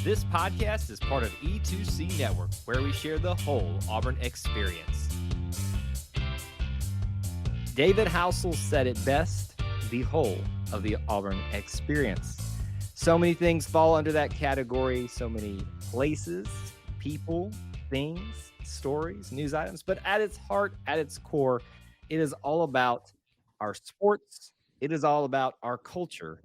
This podcast is part of E2C Network, where we share the whole Auburn experience. David Housel said it best, the whole of the Auburn experience. So many things fall under that category, so many places, people, things, stories, news items, but at its heart, at its core, it is all about our sports, it is all about our culture,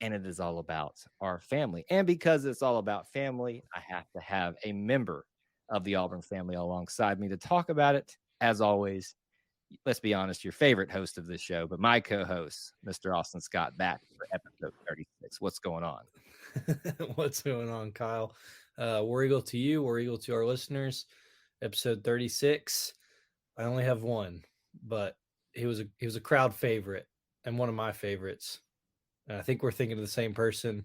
and it is all about our family. And because it's all about family, I have to have a member of the Auburn family alongside me to talk about it. As always, let's be honest, your favorite host of this show, but my co-host, Mr. Austin Scott, back for episode 36. What's going on? What's going on, Kyle? War Eagle to you, War Eagle to our listeners. Episode 36. I only have one, but he was a crowd favorite and one of my favorites. And I think we're thinking of the same person.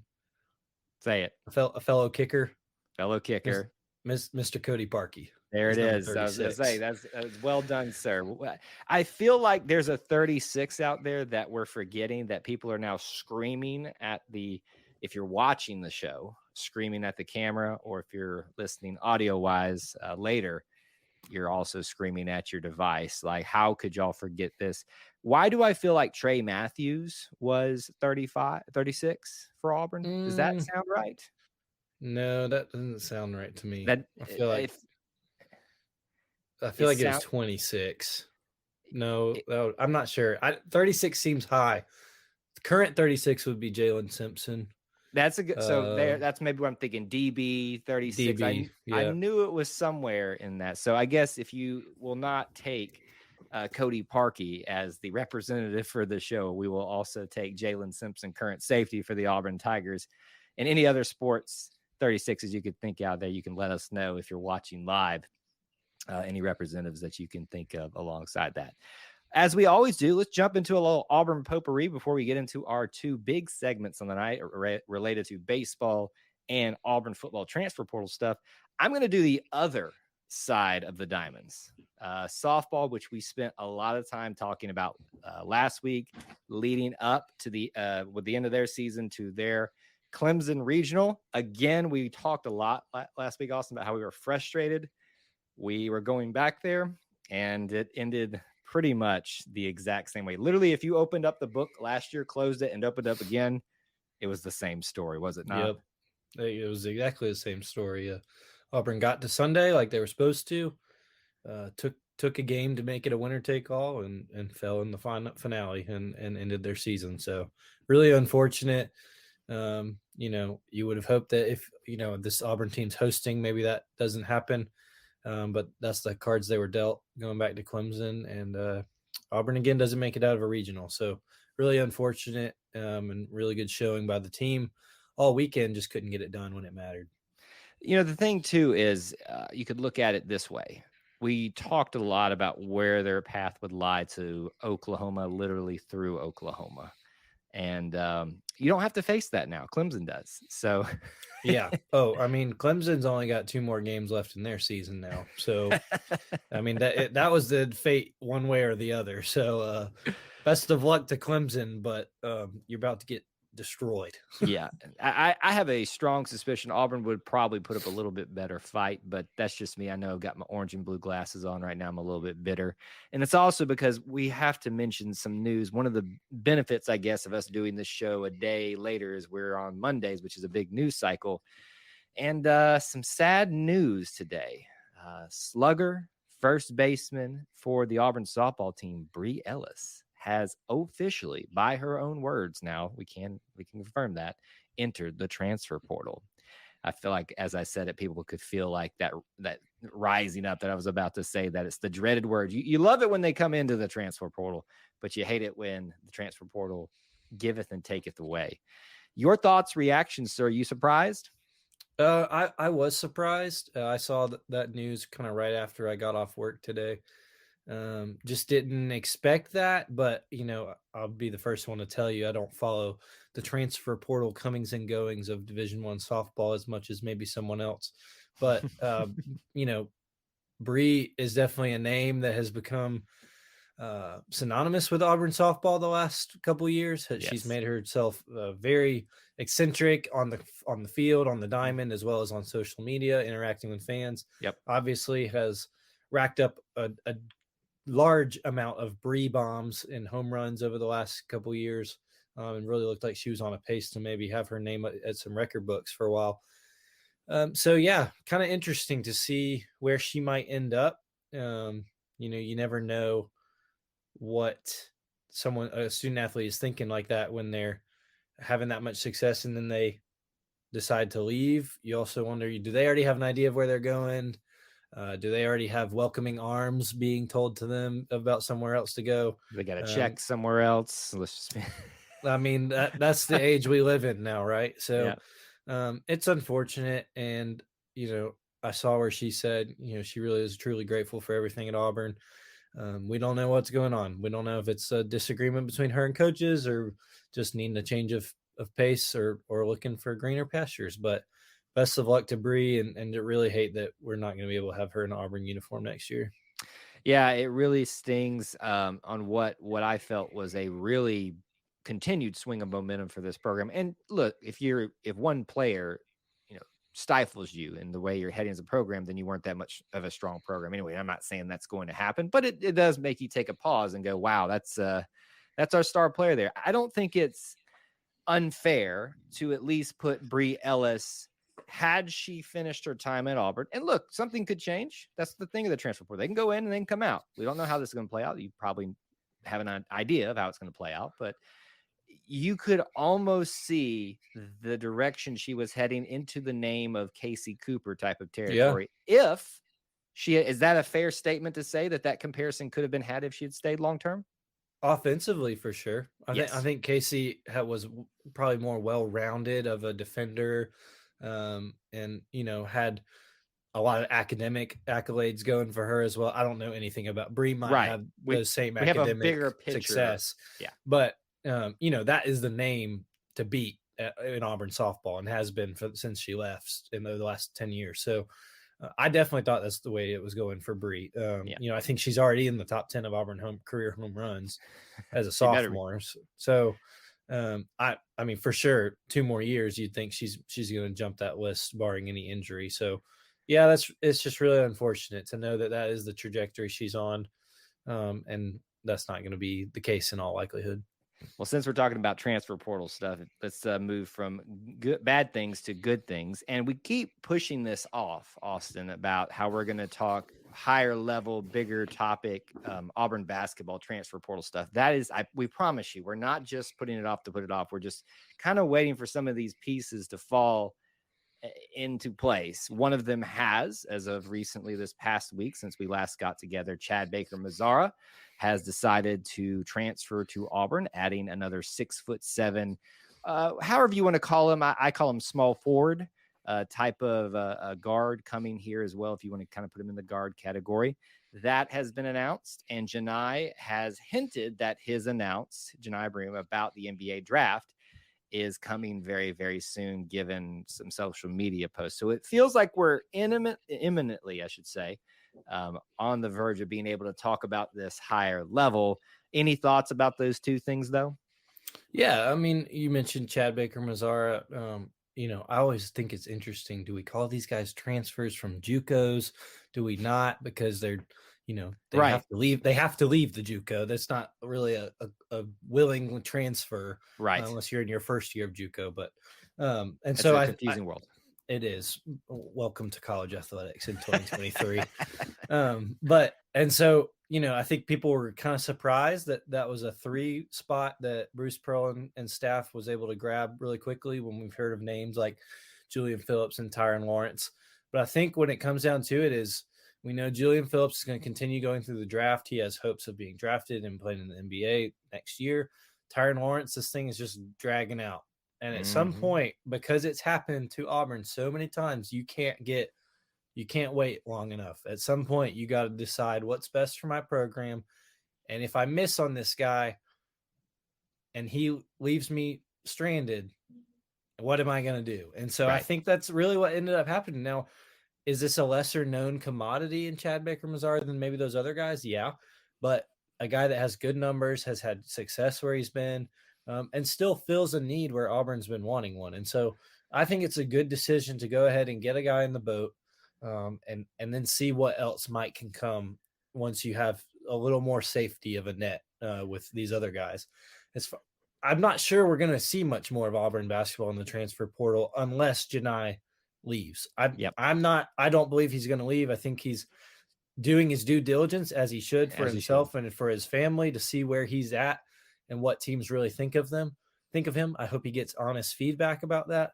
Say it. A fellow kicker. Mr. Cody Parkey. There it is. I was going to say, that's well done, sir. I feel like there's a 36 out there that we're forgetting, that people are now screaming at if you're watching the show, screaming at the camera, or if you're listening audio-wise later, you're also screaming at your device. Like, how could y'all forget this? Why do I feel like Trey Matthews was 36 for Auburn? Does that sound right? No, that doesn't sound right to me. I feel like it was 26. No, I'm not sure. 36 seems high. The current 36 would be Jalen Simpson. That's a good. So there, that's maybe what I'm thinking. DB 36. I knew it was somewhere in that. So I guess if you will not take Cody Parkey as the representative for the show, we will also take Jalen Simpson, current safety for the Auburn Tigers, and any other sports 36s you could think out there. You can let us know if you're watching live. Any representatives that you can think of alongside that. As we always do, let's jump into a little Auburn potpourri before we get into our two big segments on the night related to baseball and Auburn football transfer portal stuff. I'm going to do the other side of the diamonds, softball, which we spent a lot of time talking about last week, leading up to with the end of their season to their Clemson regional. Again, we talked a lot last week, Austin, about how we were frustrated. We were going back there, and it ended pretty much the exact same way. Literally, if you opened up the book last year, closed it, and opened up again, it was the same story, was it not? Yep. It was exactly the same story. Auburn got to Sunday like they were supposed to, took a game to make it a winner-take-all, and fell in the finale and ended their season. So really unfortunate. You would have hoped that if, this Auburn team's hosting, maybe that doesn't happen. But that's the cards they were dealt going back to Clemson, and Auburn again doesn't make it out of a regional. So really unfortunate, and really good showing by the team all weekend. Just couldn't get it done when it mattered. The thing too is you could look at it this way. We talked a lot about where their path would lie to Oklahoma, literally through Oklahoma. And you don't have to face that now. Clemson does. So, yeah. Oh, I mean, Clemson's only got 2 more games left in their season now. So, I mean, that was the fate one way or the other. So, best of luck to Clemson, but you're about to get destroyed. Yeah. I have a strong suspicion Auburn would probably put up a little bit better fight, but that's just me. I know I've got my orange and blue glasses on right now. I'm a little bit bitter. And it's also because we have to mention some news. One of the benefits, I guess, of us doing this show a day later is we're on Mondays, which is a big news cycle. And some sad news today. Slugger, first baseman for the Auburn softball team, Bree Ellis, has officially, by her own words now, we can confirm that, entered the transfer portal. I feel like, as I said it, people could feel like that rising up that I was about to say, that it's the dreaded word. You love it when they come into the transfer portal, but you hate it when the transfer portal giveth and taketh away. Your thoughts, reactions, sir? Are you surprised? I was surprised. I saw that news kind of right after I got off work today. Just didn't expect that, but I'll be the first one to tell you I don't follow the transfer portal comings and goings of Division I softball as much as maybe someone else. But Bree is definitely a name that has become synonymous with Auburn softball the last couple years. She's Yes. made herself very eccentric on the field, on the diamond, as well as on social media, interacting with fans. Yep. Obviously, has racked up a large amount of Bree bombs and home runs over the last couple years, and really looked like she was on a pace to maybe have her name at some record books for a while. So yeah, kind of interesting to see where she might end up. You never know what a student athlete is thinking like that when they're having that much success and then they decide to leave. You also wonder, do they already have an idea of where they're going? Do they already have welcoming arms being told to them about somewhere else to go? They got to check somewhere else. Let's just I mean, that's the age we live in now, right? So it's unfortunate. And, I saw where she said, she really is truly grateful for everything at Auburn. We don't know what's going on. We don't know if it's a disagreement between her and coaches or just needing a change of pace or looking for greener pastures. But best of luck to Bree, and I really hate that we're not going to be able to have her in an Auburn uniform next year. Yeah, it really stings on what I felt was a really continued swing of momentum for this program. And look, if one player, stifles you in the way you're heading as a program, then you weren't that much of a strong program anyway. I'm not saying that's going to happen, but it does make you take a pause and go, wow, that's our star player there. I don't think it's unfair to at least put Bree Ellis, had she finished her time at Auburn. And look, something could change. That's the thing of the transfer portal. They can go in and then come out. We don't know how this is going to play out. You probably have an idea of how it's going to play out, but you could almost see the direction she was heading into the name of Casey Cooper type of territory. Yeah. If is that a fair statement to say that comparison could have been had if she had stayed long-term? Offensively, for sure. I think Casey was probably more well-rounded of a defender, and had a lot of academic accolades going for her as well. I don't know anything about Bree. Might have the same academic bigger success, but that is the name to beat in Auburn softball and has been since she left in the last 10 years. So I definitely thought that's the way it was going for Bree. I think she's already in the top 10 of Auburn career home runs as a sophomore. So I mean, for sure, 2 more years, you'd think she's going to jump that list barring any injury. So yeah, it's just really unfortunate to know that is the trajectory she's on. And that's not going to be the case in all likelihood. Well, since we're talking about transfer portal stuff, let's move from bad things to good things. And we keep pushing this off, Austin, about how we're going to talk higher level, bigger topic, Auburn basketball transfer portal stuff. That is, we promise you, we're not just putting it off to put it off. We're just kind of waiting for some of these pieces to fall into place. One of them has, as of recently this past week, since we last got together, Chad Baker-Mazara has decided to transfer to Auburn, adding another 6'7", however you want to call him. I call him small forward type of a guard coming here as well, if you want to kind of put him in the guard category. That has been announced, and Janai has hinted that Janai Bream, about the NBA draft is coming very, very soon, given some social media posts. So it feels like we're imminently, I should say, on the verge of being able to talk about this higher level. Any thoughts about those two things, though? Yeah, I mean, you mentioned Chad Baker-Mazara. I always think it's interesting. Do we call these guys transfers from JUCOs? Do we not? Because they're, they have to leave. They have to leave the JUCO. That's not really a willing transfer, right? Unless you're in your first year of JUCO. But it's a confusing world. It is. Welcome to college athletics in 2023. I think people were kind of surprised that was a 3 spot that Bruce Pearl and staff was able to grab really quickly when we've heard of names like Julian Phillips and Tyron Lawrence. But I think when it comes down to it is, we know Julian Phillips is going to continue going through the draft. He has hopes of being drafted and playing in the NBA next year. Tyron Lawrence, this thing is just dragging out. And at some point, because it's happened to Auburn so many times, you can't wait long enough. At some point, you got to decide what's best for my program. And if I miss on this guy and he leaves me stranded, what am I going to do? And so I think that's really what ended up happening. Now, is this a lesser known commodity in Chad Baker-Mazara than maybe those other guys? Yeah. But a guy that has good numbers, has had success where he's been, and still fills a need where Auburn's been wanting one. And so I think it's a good decision to go ahead and get a guy in the boat, and then see what else can come once you have a little more safety of a net with these other guys. I'm not sure we're going to see much more of Auburn basketball in the transfer portal unless Janai leaves. I don't believe he's going to leave. I think he's doing his due diligence as he should for himself and for his family to see where he's at and what teams really think of him. I hope he gets honest feedback about that,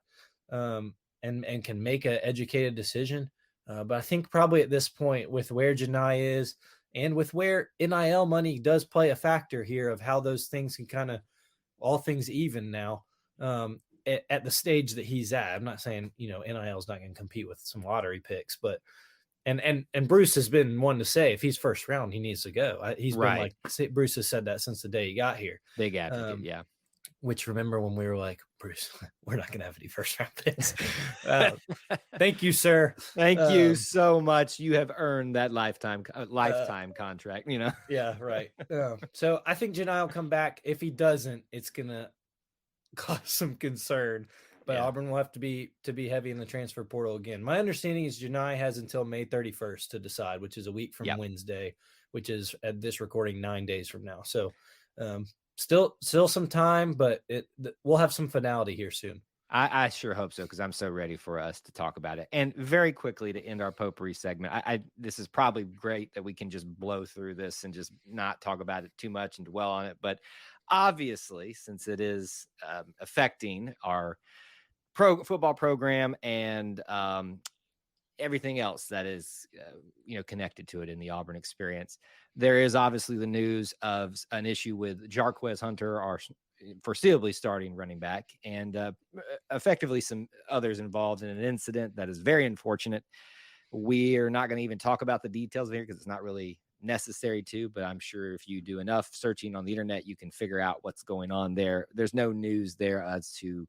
and can make an educated decision. But I think probably at this point, with where Janai is and with where NIL money does play a factor here of how those things can kind of all things even now, at the stage that he's at. I'm not saying, NIL is not going to compete with some lottery picks, but and Bruce has been one to say if he's first round, he needs to go. He's been like, Bruce has said that since the day he got here. Big advocate, yeah. Which, remember when we were like, Bruce, we're not going to have any first round picks. Thank you, sir. Thank you so much. You have earned that lifetime contract, Yeah, right. So I think Janai will come back. If he doesn't, it's going to cause some concern. But Auburn will have to be heavy in the transfer portal again. My understanding is Janai has until May 31st to decide, which is a week from Wednesday, which is at this recording 9 days from now. So still some time, but we'll have some finality here soon. I sure hope so, because I'm so ready for us to talk about it. And very quickly, to end our potpourri segment, this is probably great that we can just blow through this and just not talk about it too much and dwell on it. But obviously, since it is affecting our football program and everything else that is connected to it in the Auburn experience, there is obviously the news of an issue with Jarquez Hunter, our foreseeably starting running back, and effectively some others involved in an incident that is very unfortunate. We are not going to even talk about the details here because it's not really necessary to, but I'm sure if you do enough searching on the internet, you can figure out what's going on there. There's no news there as to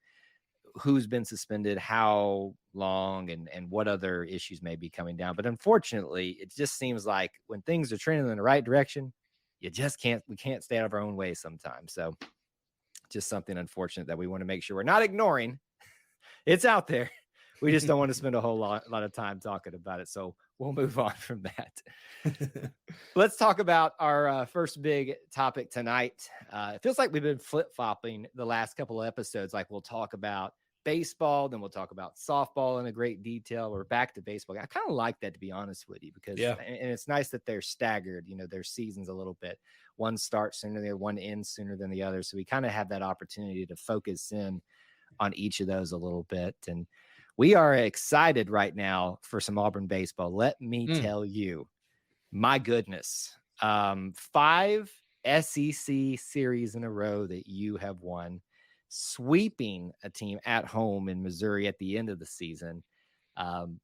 who's been suspended, how long, and what other issues may be coming down. But unfortunately, it just seems like when things are trending in the right direction, we can't stay out of our own way sometimes. So just something unfortunate that we want to make sure we're not ignoring. It's out there. We just don't want to spend a whole lot of time talking about it. So we'll move on from that. Let's talk about our first big topic tonight. It feels like we've been flip-flopping the last couple of episodes. Like, we'll talk about baseball, then we'll talk about softball in a great detail. We're back to baseball. I kind of like that, to be honest with you, because and it's nice that they're staggered, their seasons a little bit. One starts sooner than the other, one ends sooner than the other. So we kind of have that opportunity to focus in on each of those a little bit. And we are excited right now for some Auburn baseball. Let me tell you, my goodness, 5 SEC series in a row that you have won, sweeping a team at home in Missouri at the end of the season. Maybe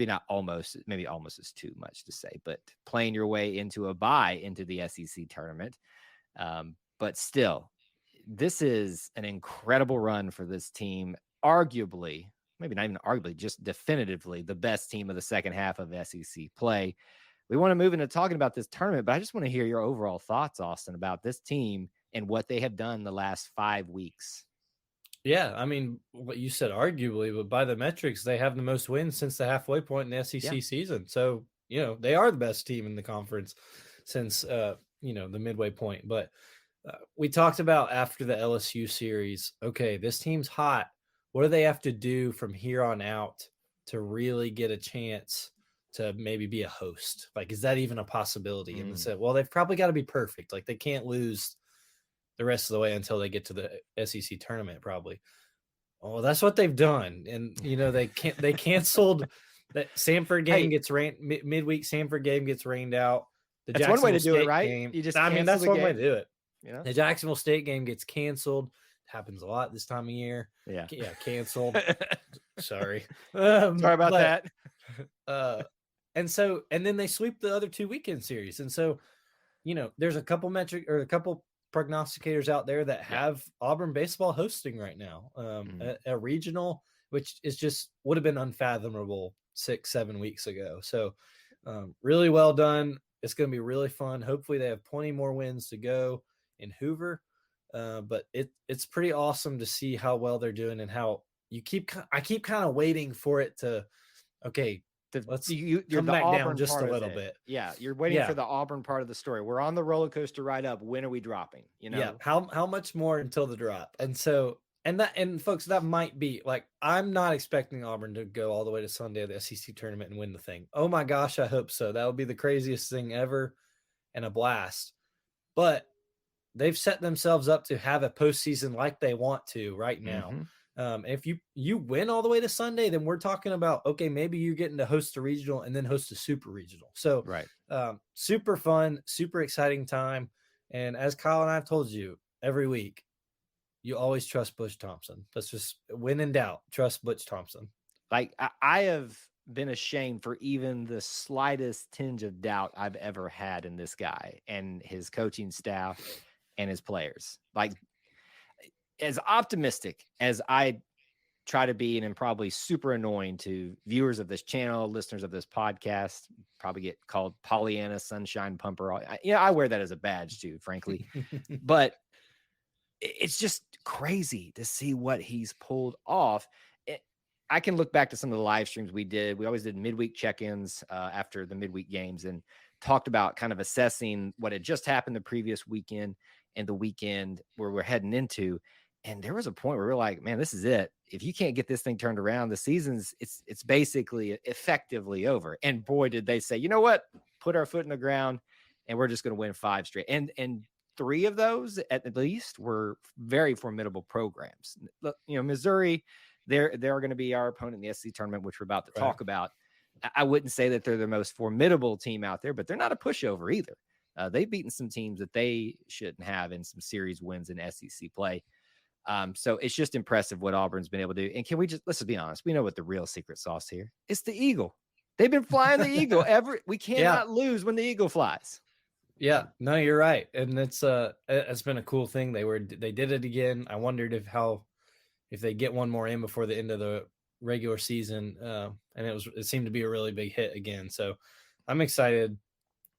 not almost, maybe almost is too much to say, but playing your way into a bye into the SEC tournament. But still, this is an incredible run for this team. Arguably, maybe not even arguably, just definitively the best team of the second half of SEC play. We want to move into talking about this tournament, but I just want to hear your overall thoughts, Austin, about this team and what they have done the last 5 weeks. Yeah, I mean, what you said, arguably, but by the metrics, they have the most wins since the halfway point in the SEC season. So, they are the best team in the conference since, the midway point. But we talked about after the LSU series, okay, this team's hot. What do they have to do from here on out to really get a chance to maybe be a host? Like, is that even a possibility? And they said, well, they've probably got to be perfect. Like, they can't lose the rest of the way until they get to the SEC tournament, probably. Oh, that's what they've done. And, they canceled that Samford game gets rained midweek. Samford game gets rained out. That's one way to do it, right? Game, that's one way to do it. The Jacksonville State game gets canceled. Happens a lot this time of year. Yeah, canceled. Sorry about that. And then they sweep the other 2 weekend series. And so, there's a couple prognosticators out there that have Auburn baseball hosting right now, a regional, which is would have been unfathomable 6-7 weeks ago. So really well done. It's going to be really fun. Hopefully they have plenty more wins to go in Hoover. But it's pretty awesome to see how well they're doing and how I keep kind of waiting for it to, okay, let's you're come the back Auburn down just part a of little it. bit. Yeah, you're waiting for the Auburn part of the story. We're on the roller coaster ride up. When are we dropping? You know? Yeah. How much more until the drop? And so and folks, that might be like, I'm not expecting Auburn to go all the way to Sunday of the SEC tournament and win the thing. Oh my gosh, I hope so. That would be the craziest thing ever and a blast. But they've set themselves up to have a postseason like they want to right now. If you win all the way to Sunday, then we're talking about, okay, maybe you're getting to host a regional and then host a super regional. So super fun, super exciting time. And as Kyle and I have told you every week, you always trust Butch Thompson. Let's just, when in doubt, trust Butch Thompson. Like I have been ashamed for even the slightest tinge of doubt I've ever had in this guy and his coaching staff and his players. Like, as optimistic as I try to be, and I'm probably super annoying to viewers of this channel, listeners of this podcast, probably get called Pollyanna Sunshine Pumper. I wear that as a badge too, frankly. But it's just crazy to see what he's pulled off. I can look back to some of the live streams we did. We always did midweek check-ins after the midweek games and talked about kind of assessing what had just happened the previous weekend and the weekend where we're heading into. And there was a point where we were like, man, this is it. If you can't get this thing turned around, the season's it's basically effectively over. And boy, did they say, you know what? Put our foot in the ground and we're just going to win 5 straight. And 3 of those at least were very formidable programs. Look, Missouri, they're going to be our opponent in the SEC tournament, which we're about to talk about. I wouldn't say that they're the most formidable team out there, but they're not a pushover either. They've beaten some teams that they shouldn't have in some series wins in SEC play. So it's just impressive what Auburn's been able to do. And let's be honest, we know what the real secret sauce here. It's the Eagle. They've been flying the Eagle we cannot lose when the Eagle flies. Yeah, no, you're right. And it's been a cool thing. They did it again. I wondered if they get one more in before the end of the regular season. And it seemed to be a really big hit again. So I'm excited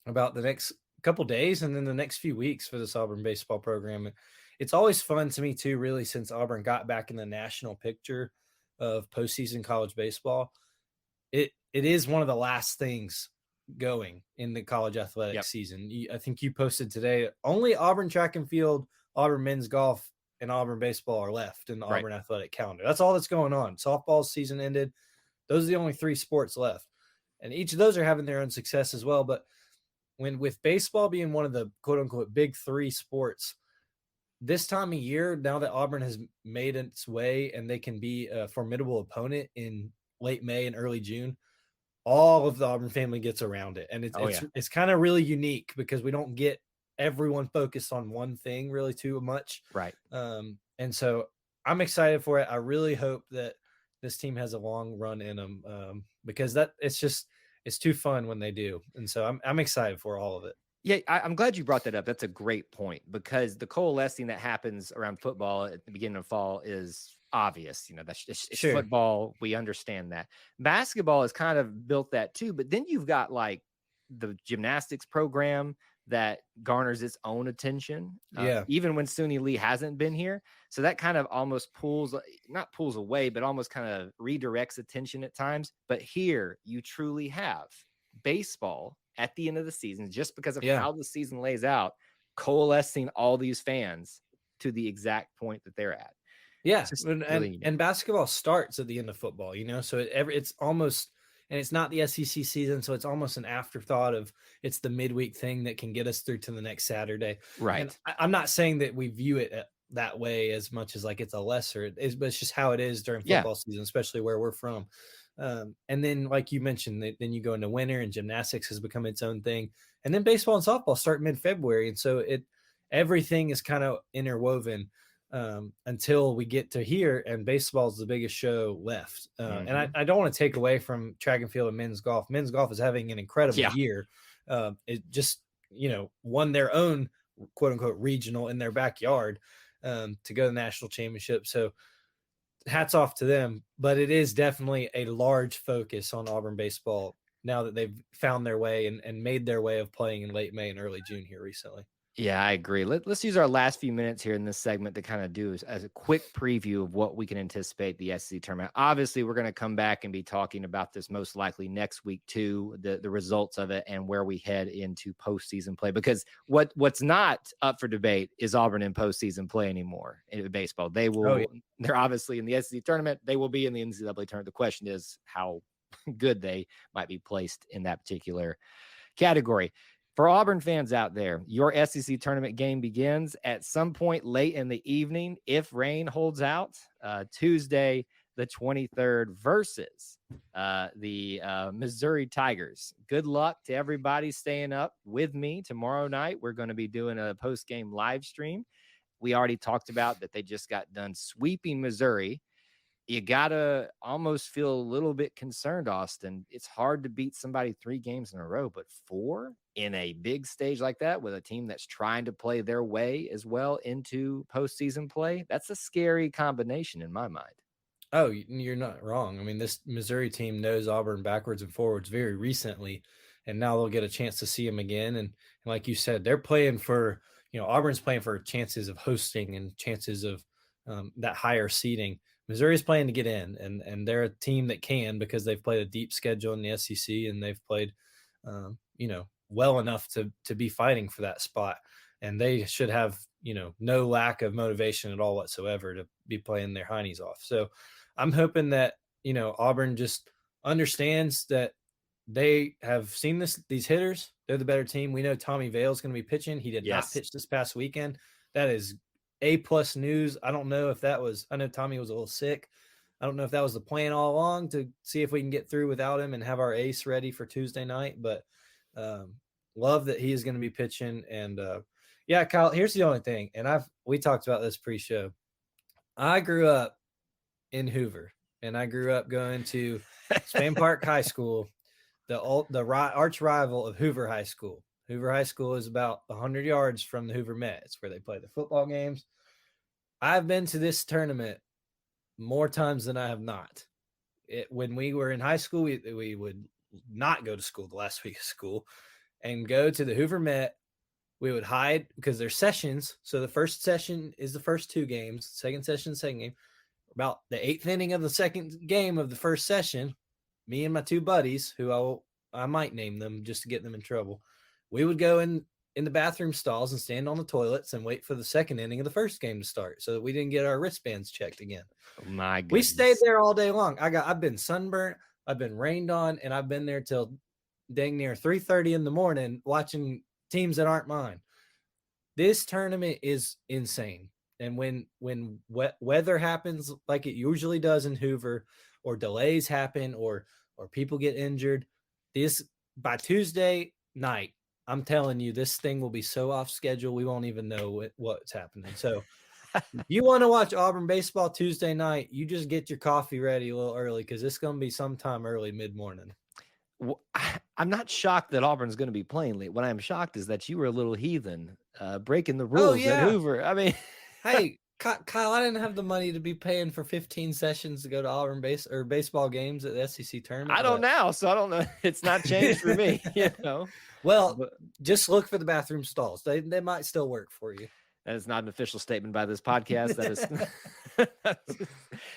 about the next couple days and then the next few weeks for this Auburn baseball program. It's always fun to me too, really, since Auburn got back in the national picture of postseason college baseball. It is one of the last things going in the college athletic season. I think you posted today, only Auburn track and field, Auburn men's golf, and Auburn baseball are left in the Auburn athletic calendar. That's all that's going on. Softball's season ended. Those are the only 3 sports left. And each of those are having their own success as well. But with baseball being one of the quote unquote big 3 sports, this time of year, now that Auburn has made its way and they can be a formidable opponent in late May and early June, all of the Auburn family gets around it. And it's kind of really unique because we don't get everyone focused on one thing really too much. Right. And so I'm excited for it. I really hope that this team has a long run in them because it's too fun when they do. And so I'm excited for all of it. Yeah, I'm glad you brought that up. That's a great point because the coalescing that happens around football at the beginning of fall is obvious. It's football. We understand that. Basketball has kind of built that too. But then you've got like the gymnastics program that garners its own attention. Even when SUNY Lee hasn't been here. So that kind of almost not pulls away, but almost kind of redirects attention at times. But here you truly have baseball at the end of the season, just because of how the season lays out, coalescing all these fans to the exact point that they're at. Yeah. And basketball starts at the end of football, so it's almost, and it's not the SEC season. So it's almost an afterthought of it's the midweek thing that can get us through to the next Saturday. Right. And I'm not saying that we view it that way as much as like it's a lesser, but it's just how it is during football season, especially where we're from. And then, like you mentioned, then you go into winter and gymnastics has become its own thing. And then baseball and softball start mid-February. And so everything is kind of interwoven until we get to here. And baseball is the biggest show left. And I don't want to take away from track and field and men's golf. Men's golf is having an incredible year. It just, won their own quote unquote regional in their backyard to go to the national championship. So hats off to them, but it is definitely a large focus on Auburn baseball now that they've found their way and made their way of playing in late May and early June here recently. Yeah, I agree. Let's use our last few minutes here in this segment to kind of do as a quick preview of what we can anticipate the SEC tournament. Obviously, we're going to come back and be talking about this most likely next week too, the results of it and where we head into postseason play. Because what's not up for debate is Auburn in postseason play anymore in baseball. They will. Oh, yeah. They're obviously in the SEC tournament. They will be in the NCAA tournament. The question is how good they might be placed in that particular category. For Auburn fans out there, your SEC tournament game begins at some point late in the evening, if rain holds out, Tuesday, the 23rd, versus the Missouri Tigers. Good luck to everybody staying up with me tomorrow night. We're going to be doing a post-game live stream. We already talked about that they just got done sweeping Missouri. You gotta almost feel a little bit concerned, Austin. It's hard to beat somebody 3 games in a row, but 4 in a big stage like that with a team that's trying to play their way as well into postseason play, that's a scary combination in my mind. Oh, you're not wrong. I mean, this Missouri team knows Auburn backwards and forwards very recently, and now they'll get a chance to see them again. And like you said, they're playing for, Auburn's playing for chances of hosting and chances of that higher seeding. Missouri's playing to get in, and they're a team that can because they've played a deep schedule in the SEC and they've played, well enough to be fighting for that spot. And they should have, no lack of motivation at all whatsoever to be playing their heinies off. So I'm hoping that, Auburn just understands that they have seen these hitters. They're the better team. We know Tommy Vale's going to be pitching. He did not pitch this past weekend. That is A+ news. I don't know if that was, I know Tommy was a little sick. I don't know if that was the plan all along to see if we can get through without him and have our ace ready for Tuesday night. But love that he is going to be pitching. And yeah, Kyle, here's the only thing. And we talked about this pre-show. I grew up in Hoover, and I grew up going to Spain Park High School, the arch rival of Hoover High School. Hoover High School is about 100 yards from the Hoover Met. It's where they play the football games. I've been to this tournament more times than I have not. When we were in high school, we would not go to school the last week of school and go to the Hoover Met. We would hide because there's sessions. So the first session is the first 2 games, second session, second game. About the 8th inning of the second game of the first session, me and my 2 buddies, who I might name them just to get them in trouble, we would go in the bathroom stalls and stand on the toilets and wait for the second inning of the first game to start so that we didn't get our wristbands checked again. Oh my goodness. We stayed there all day long. I've been sunburnt, I've been rained on, and I've been there till dang near 3:30 in the morning watching teams that aren't mine. This tournament is insane. And when weather happens like it usually does in Hoover, or delays happen, or people get injured, by Tuesday night, I'm telling you, this thing will be so off schedule, we won't even know what's happening. So if you want to watch Auburn baseball Tuesday night, you just get your coffee ready a little early because it's going to be sometime early mid-morning. Well, I'm not shocked that Auburn's going to be playing late. What I'm shocked is that you were a little heathen, breaking the rules at Hoover. I mean, hey, Kyle, I didn't have the money to be paying for 15 sessions to go to Auburn baseball games at the SEC tournament. I don't now, so I don't know. It's not changed for me, Well, just look for the bathroom stalls. They might still work for you. That is not an official statement by this podcast. That is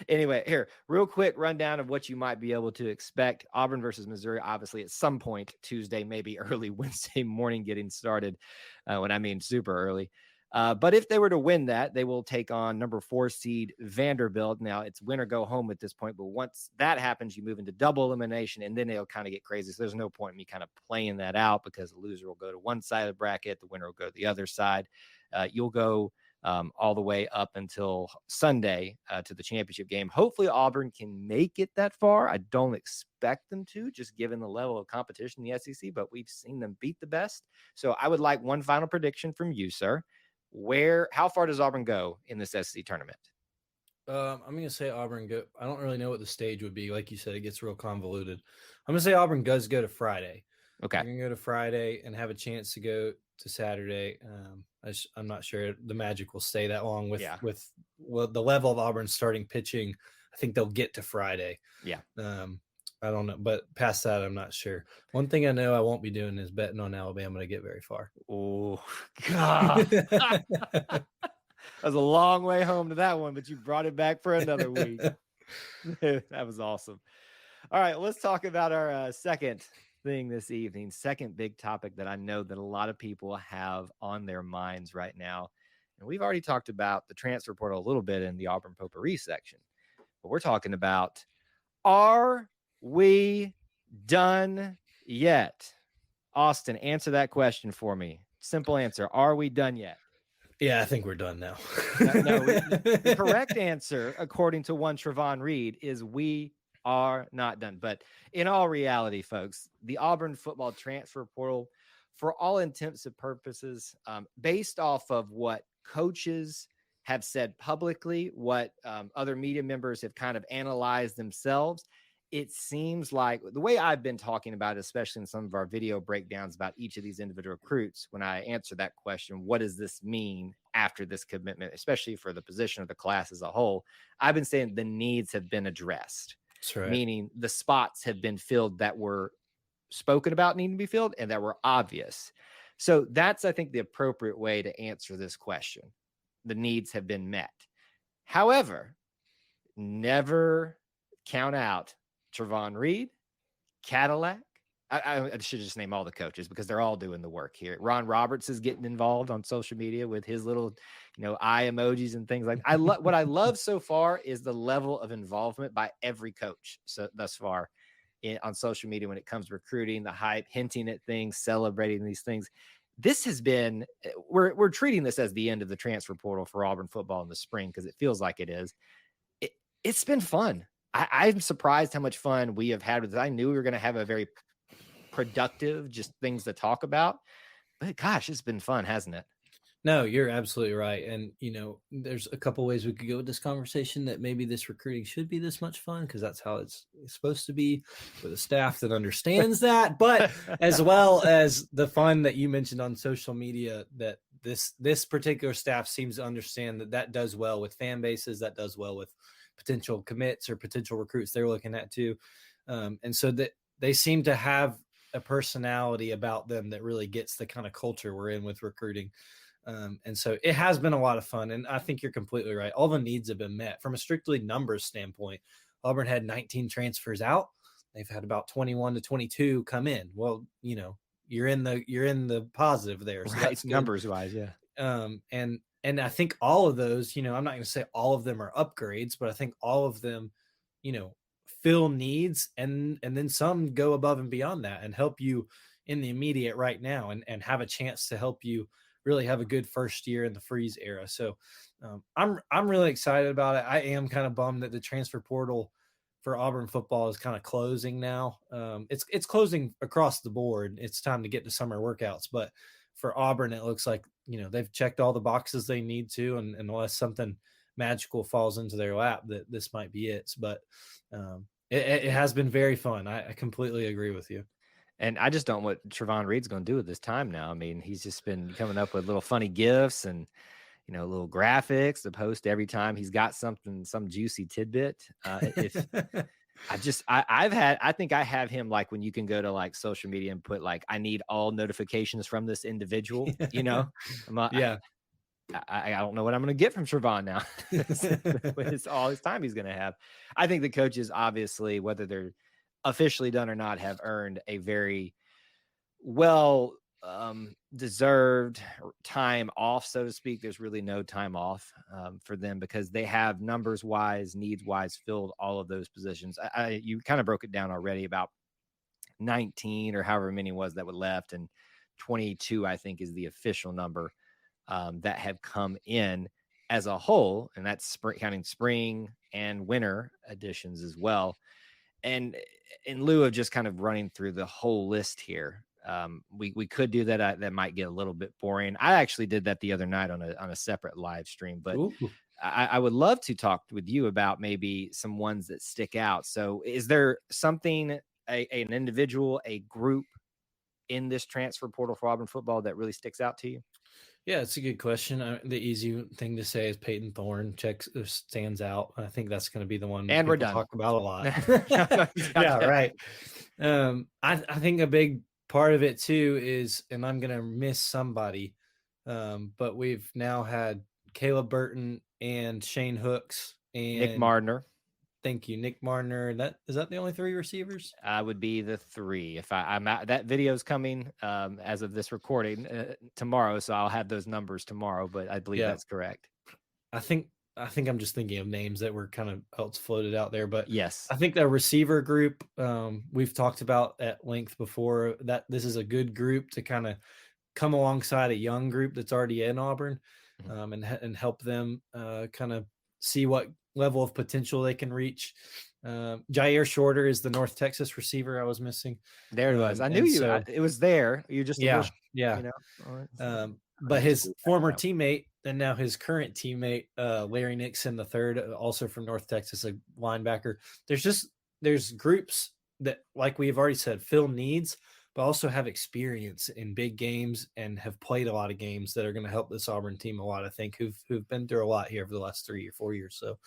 anyway. Here, real quick rundown of what you might be able to expect. Auburn versus Missouri, obviously at some point Tuesday, maybe early Wednesday morning, getting started. When I mean super early. But if they were to win that, they will take on number 4 seed Vanderbilt. Now it's win or go home at this point, but once that happens, you move into double elimination, and then it'll kind of get crazy. So there's no point in me kind of playing that out because the loser will go to one side of the bracket, the winner will go to the other side. You'll go all the way up until Sunday to the championship game. Hopefully Auburn can make it that far. I don't expect them to, just given the level of competition in the SEC, but we've seen them beat the best. So I would like one final prediction from you, sir. How far does Auburn go in this SEC tournament? I'm going to say Auburn go. I don't really know what the stage would be. Like you said, it gets real convoluted. I'm going to say Auburn does go to Friday. Okay. You're going to go to Friday and have a chance to go to Saturday. I'm not sure the Magic will stay that long with the level of Auburn starting pitching. I think they'll get to Friday. Yeah. I don't know, but past that, I'm not sure. One thing I know I won't be doing is betting on Alabama to get very far. Oh, God. That was a long way home to that one, but you brought it back for another week. That was awesome. All right, let's talk about our second thing this evening. Second big topic that I know that a lot of people have on their minds right now. And we've already talked about the transfer portal a little bit in the Auburn potpourri section, but we're talking about, are we done yet? Austin, answer that question for me. Simple answer. Are we done yet? Yeah, I think we're done now. No, the correct answer, according to one Trevon Reed, is we are not done. But in all reality, folks, the Auburn football transfer portal, for all intents and purposes, based off of what coaches have said publicly, what other media members have kind of analyzed themselves, it seems like the way I've been talking about it, especially in some of our video breakdowns about each of these individual recruits, when I answer that question, what does this mean after this commitment, especially for the position of the class as a whole, I've been saying the needs have been addressed, right. Meaning the spots have been filled that were spoken about needing to be filled and that were obvious. So that's, I think, the appropriate way to answer this question. The needs have been met. However, never count out Trevon Reed, Cadillac. I should just name all the coaches because they're all doing the work here. Ron Roberts is getting involved on social media with his little, eye emojis and things like that. What I love so far is the level of involvement by every coach thus far on social media when it comes to recruiting, the hype, hinting at things, celebrating these things. This has been, we're treating this as the end of the transfer portal for Auburn football in the spring because it feels like it is. It's been fun. I'm surprised how much fun we have had with it. I knew we were going to have a very productive, just things to talk about. But gosh, it's been fun, hasn't it? No, you're absolutely right. And, there's a couple ways we could go with this conversation that maybe this recruiting should be this much fun because that's how it's supposed to be with a staff that understands that. But as well as the fun that you mentioned on social media, that this particular staff seems to understand that does well with fan bases, that does well with potential commits or potential recruits they're looking at too. And so that they seem to have a personality about them that really gets the kind of culture we're in with recruiting. And so it has been a lot of fun. And I think you're completely right. All the needs have been met from a strictly numbers standpoint. Auburn had 19 transfers out. They've had about 21 to 22 come in. Well, you're in the positive there. So right. that's Numbers wise. Yeah. And I think all of those, I'm not going to say all of them are upgrades, but I think all of them, fill needs and then some go above and beyond that and help you in the immediate right now and have a chance to help you really have a good first year in the freeze era. So I'm really excited about it. I am kind of bummed that the transfer portal for Auburn football is kind of closing now. It's closing across the board. It's time to get to summer workouts, but for Auburn, it looks like, they've checked all the boxes they need to, and unless something magical falls into their lap, that this might be it. But it has been very fun. I completely agree with you. And I just don't know what Trevon Reed's going to do with this time now. I mean, he's just been coming up with little funny gifts and, little graphics to post every time he's got something, some juicy tidbit. I think I have him like when you can go to like social media and put like, I need all notifications from this individual, Yeah. I don't know what I'm going to get from Trevon now. It's all his time he's going to have. I think the coaches, obviously, whether they're officially done or not, have earned a very well deserved time off, so to speak. There's really no time off for them because they have numbers wise, needs wise filled all of those positions. You kind of broke it down already about 19 or however many was that were left, and 22 I think is the official number that have come in as a whole, and that's counting spring and winter additions as well. And in lieu of just kind of running through the whole list here, we could do that. That might get a little bit boring. I actually did that the other night on a separate live stream, but I would love to talk with you about maybe some ones that stick out. So is there something, an individual, a group in this transfer portal for Auburn football that really sticks out to you? Yeah, it's a good question. The easy thing to say is Peyton Thorne stands out. I think that's going to be the one And we're people done. talk about a lot. Yeah, Gotcha. right. I think a big part of it too is, and I'm going to miss somebody, but we've now had Caleb Burton and Shane Hooks Nick and Mardner. thank you, Nick Marner. That is that the only three receivers? I would be the 3 if I'm out. That video's coming as of this recording tomorrow, so I'll have those numbers tomorrow. But I believe Yeah, that's correct. I think I'm just thinking of names that were kind of else floated out there, but Yes. I think the receiver group we've talked about at length before, that this is a good group to kind of come alongside a young group that's already in Auburn, and help them kind of see what level of potential they can reach. Jair Shorter is the North Texas receiver I was missing. There it was. I knew And you. so It was there. You're just a little, yeah. you know. But I his screwed former that up. teammate and now his current teammate, Larry Nixon the third, also from North Texas, a linebacker. There's groups that, like we've already said, fill needs, but also have experience in big games and have played a lot of games that are going to help this Auburn team a lot. I think who've been through a lot here over the last 3 or 4 years. So,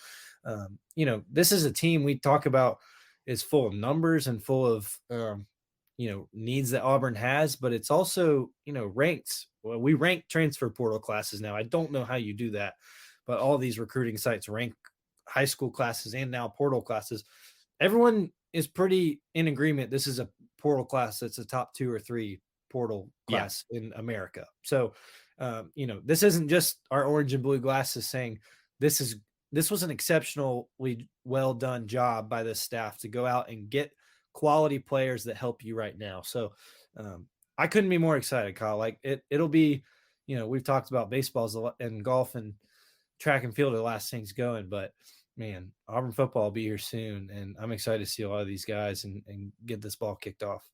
this is a team we talk about is full of numbers and full of needs that Auburn has, but it's also, ranked. Well, we rank transfer portal classes now. I don't know how you do that, but all these recruiting sites rank high school classes and now portal classes. Everyone is pretty in agreement. This is a portal class that's a top 2 or 3 portal class in America. So, this isn't just our orange and blue glasses saying this was an exceptionally well done job by this staff to go out and get quality players that help you right now. So I couldn't be more excited, Kyle. Like it'll be, we've talked about baseballs and golf and track and field are the last things going, but man, Auburn football will be here soon. And I'm excited to see a lot of these guys and get this ball kicked off.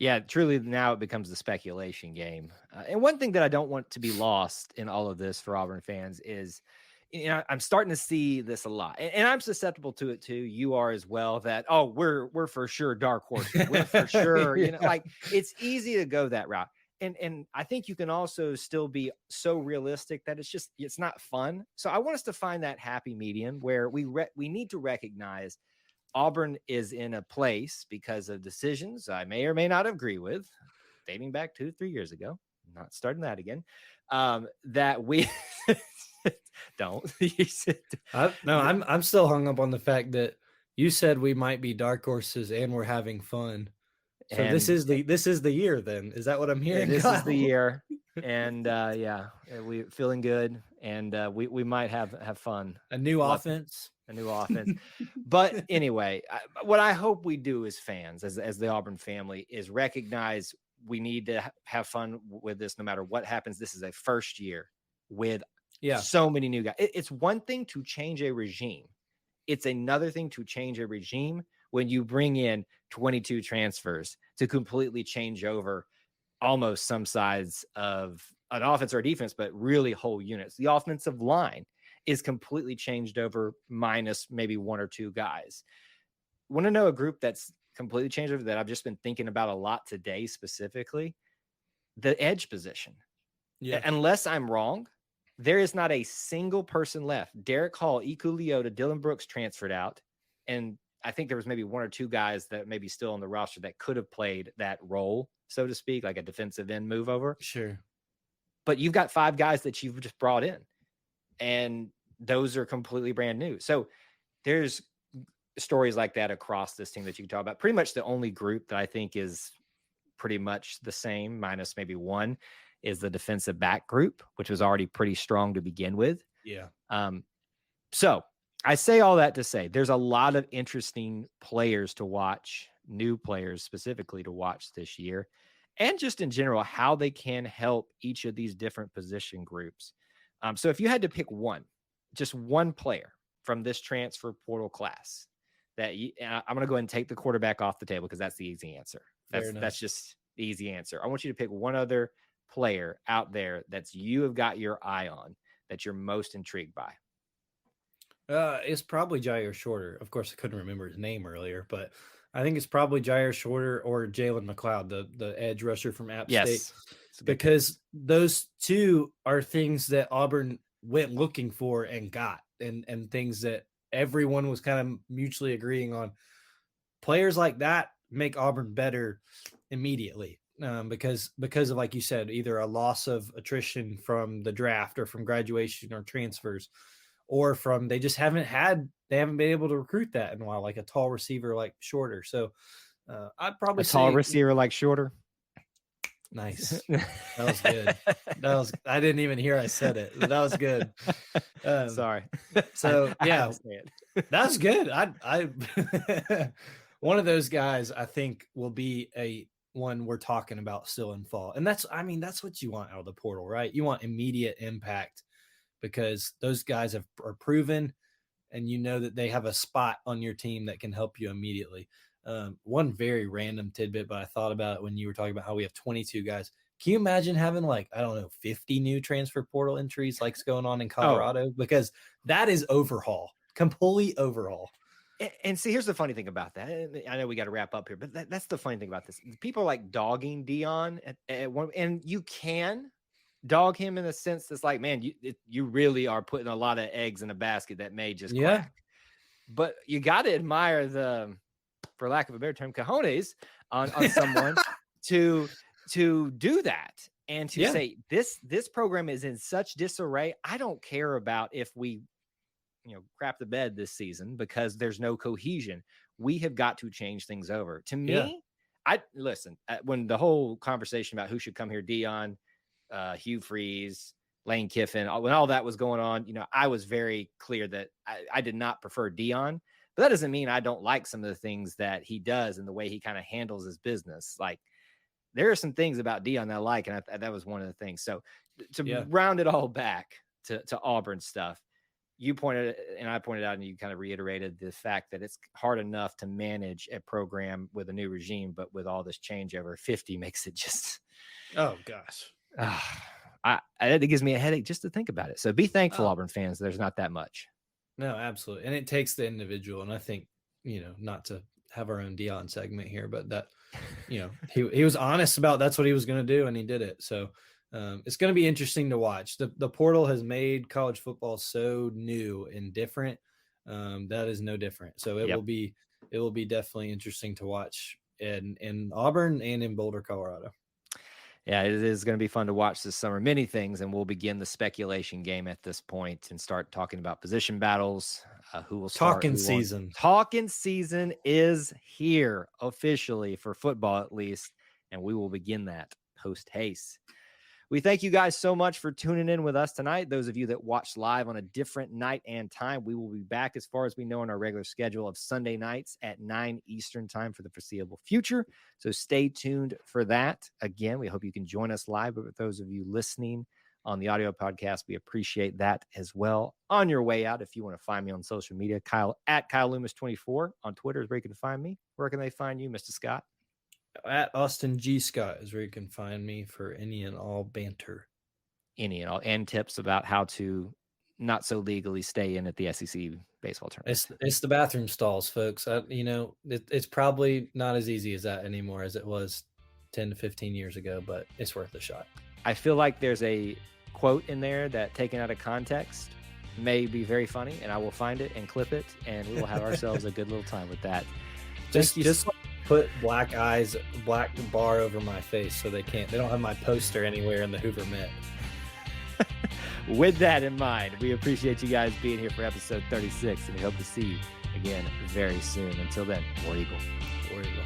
Yeah, truly now it becomes the speculation game. And one thing that I don't want to be lost in all of this for Auburn fans is, I'm starting to see this a lot, and I'm susceptible to it too. You are as well. That we're for sure dark horses. We're for sure, Yeah. like it's easy to go that route. And I think you can also still be so realistic that it's not fun. So I want us to find that happy medium where we need to recognize Auburn is in a place because of decisions I may or may not agree with, dating back 2-3 years ago. Not starting that again. That we don't. I'm still hung up on the fact that you said we might be dark horses and we're having fun. So and this is the year then. Is that what I'm hearing? This is the year. And we feeling good, and we might have fun. A new offense. A new offense. But anyway, what I hope we do as fans, as the Auburn family, is recognize we need to have fun with this no matter what happens. This is a first year with so many new guys. It's one thing to change a regime. It's another thing to change a regime when you bring in 22 transfers to completely change over almost some sides of an offense or defense, but really whole units. The offensive line is completely changed over minus maybe 1 or 2 guys. Want to know a group that's completely changed over that I've just been thinking about a lot today specifically? The edge position. Yeah. Unless I'm wrong, there is not a single person left. Derek Hall, Iku Leota, Dylan Brooks transferred out. And I think there was maybe 1 or 2 guys that maybe still on the roster that could have played that role, so to speak, like a defensive end move over. Sure. But you've got 5 guys that you've just brought in, and those are completely brand new. So there's stories like that across this team that you can talk about. Pretty much the only group that I think is pretty much the same, minus maybe 1, is the defensive back group, which was already pretty strong to begin with. Yeah. So I say all that to say there's a lot of interesting players to watch, new players specifically to watch this year, and just in general, how they can help each of these different position groups. So if you had to pick just one player from this transfer portal class that I'm going to go ahead and take the quarterback off the table because that's the easy answer. That's just the easy answer. I want you to pick one other player out there you have got your eye on that you're most intrigued by. It's probably Jair Shorter. Of course, I couldn't remember his name earlier, but I think it's probably Jair Shorter or Jalen McLeod, the edge rusher from App State, Yes. because those two are things that Auburn went looking for and got, and things that everyone was kind of mutually agreeing on. Players like that make Auburn better immediately, because of, like you said, either a loss of attrition from the draft or from graduation or transfers, or from they haven't been able to recruit that in a while, like a tall receiver like Shorter. So I'd probably say tall receiver like Shorter. Nice. That was good. I didn't even hear I said it. That was good. Sorry. So I yeah, that's good. I one of those guys I think will be a one we're talking about still in fall. And that's what you want out of the portal, right? You want immediate impact, because those guys are proven, and you know that they have a spot on your team that can help you immediately. One very random tidbit, but I thought about it when you were talking about how we have 22 guys. Can you imagine having 50 new transfer portal entries like's going on in Colorado? Because that is overhaul, complete overhaul. And see, here's the funny thing about that. I know we got to wrap up here, but that's the funny thing about this. People are like dogging Deion at one, and you can dog him in a sense that's like, man, you really are putting a lot of eggs in a basket that may just crack. But you got to admire the, for lack of a better term, cojones on someone to do that and to say this program is in such disarray. I don't care about if we crap the bed this season because there's no cohesion. We have got to change things over. To me, I listen, when the whole conversation about who should come here, Deion, Hugh Freeze, Lane Kiffin, when all that was going on, I was very clear that I did not prefer Deion, but that doesn't mean I don't like some of the things that he does and the way he kind of handles his business. Like, there are some things about Deion that I like, and that was one of the things. So to round it all back to Auburn stuff, you pointed, and I pointed out, and you kind of reiterated the fact that it's hard enough to manage a program with a new regime, but with all this changeover, 50 makes it just, oh gosh. It gives me a headache just to think about it. So be thankful, Auburn fans, there's not that much. No, absolutely. And it takes the individual. And I think, not to have our own Deion segment here, but that, he was honest about that's what he was going to do, and he did it. So it's going to be interesting to watch. The portal has made college football so new and different. That is no different. So it will be definitely interesting to watch in Auburn and in Boulder, Colorado. Yeah, it is going to be fun to watch this summer. Many things, and we'll begin the speculation game at this point and start talking about position battles. Who will start? Talking season is here officially for football, at least, and we will begin that post haste. We thank you guys so much for tuning in with us tonight. Those of you that watched live on a different night and time, we will be back as far as we know on our regular schedule of Sunday nights at 9 Eastern time for the foreseeable future. So stay tuned for that. Again, we hope you can join us live, but with those of you listening on the audio podcast, we appreciate that as well. On your way out, if you want to find me on social media, Kyle at Kyle Loomis 24 on Twitter is where you can find me. Where can they find you, Mr. Scott? At Austin G. Scott is where you can find me for any and all banter. Any and all, and tips about how to not so legally stay in at the SEC baseball tournament. It's the bathroom stalls, folks. It's probably not as easy as that anymore as it was 10 to 15 years ago, but it's worth a shot. I feel like there's a quote in there that, taken out of context, may be very funny, and I will find it and clip it, and we will have ourselves a good little time with that. Just put black bar over my face so they don't have my poster anywhere in the Hoover Met. With that in mind, we appreciate you guys being here for episode 36, and we hope to see you again very soon. Until then, War Eagle. War Eagle.